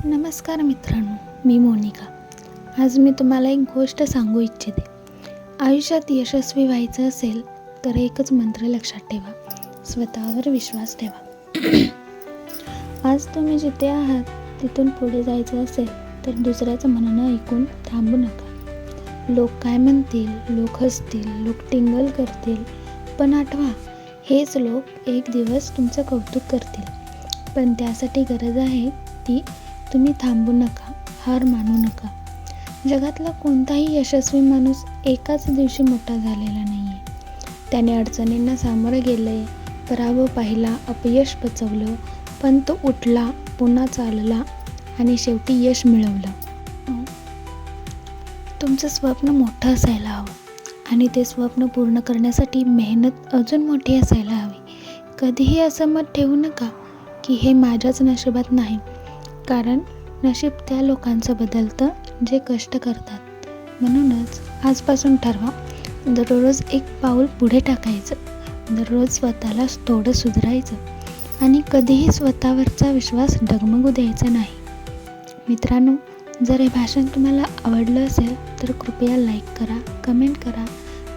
नमस्कार मित्रांनो, मी मोनिका. आज मी तुम्हाला एक गोष्ट सांगू इच्छिते. आयुष्यात यशस्वी व्हायचं असेल तर एकच मंत्र लक्षात ठेवा, स्वतःवर विश्वास ठेवा. आज तुम्ही जिथे आहात तिथून पुढे जायचं असेल तर दुसऱ्याचं म्हणणं ऐकून थांबू नका. लोक काय म्हणतील, लोक हसतील, लोक टिंगल करतील, पण आठवा, हेच लोक एक दिवस तुमचं कौतुक करतील. पण त्यासाठी गरज आहे ती तुम्ही थांबू नका, हार मानू नका. जगातला कोणताही यशस्वी माणूस एकाच दिवशी मोठा झालेला नाही आहे. त्याने अडचणींना सामोरं गेले, पराभव पाहिला, अपयश पचवलं, पण तो उठला, पुन्हा चालला आणि शेवटी यश मिळवलं. तुमचं स्वप्न मोठं असायला हवं आणि ते स्वप्न पूर्ण करण्यासाठी मेहनत अजून मोठी असायला हवी. कधीही असं मत ठेवू नका की हे माझ्याच नशिबात नाही, कारण नशीब त्या लोकांचं बदलतं जे कष्ट करतात. म्हणूनच आजपासून ठरवा, दररोज एक पाऊल पुढे टाकायचं, दररोज स्वतःला थोडं सुधारायचं आणि कधीही स्वतःवरचा विश्वास डगमगू द्यायचा नाही. मित्रांनो, जर हे भाषण तुम्हाला आवडलं असेल तर कृपया लाईक करा, कमेंट करा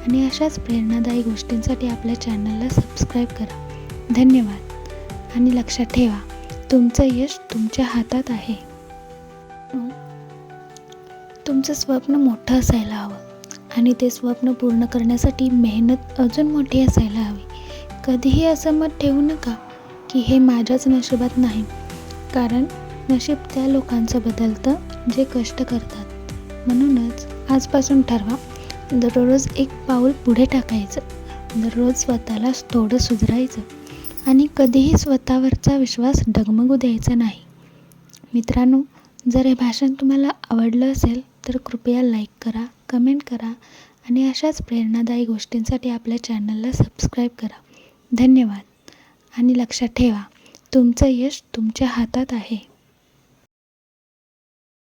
आणि अशाच प्रेरणादायी गोष्टींसाठी आपल्या चॅनलला सबस्क्राईब करा. धन्यवाद आणि लक्षात ठेवा, तुमचं यश तुमच्या हातात आहे. तुमचं स्वप्न मोठं असायला हवं आणि ते स्वप्न पूर्ण करण्यासाठी मेहनत अजून मोठी असायला हवी. कधीही असं मत ठेवू नका की हे माझ्याच नशिबात नाही, कारण नशीब त्या लोकांचं बदलतं जे कष्ट करतात. म्हणूनच आजपासून ठरवा, दररोज एक पाऊल पुढे टाकायचं, दररोज स्वतःला थोडं सुधारायचं आणि कधीही स्वतःवरचा विश्वास डगमगू द्यायचा नाही. मित्रांनो, जर हे भाषण तुम्हाला आवडलं असेल तर कृपया लाईक करा, कमेंट करा आणि अशाच प्रेरणादायी गोष्टींसाठी आपल्या चॅनलला सबस्क्राईब करा. धन्यवाद आणि लक्षात ठेवा, तुमचं यश तुमच्या हातात आहे.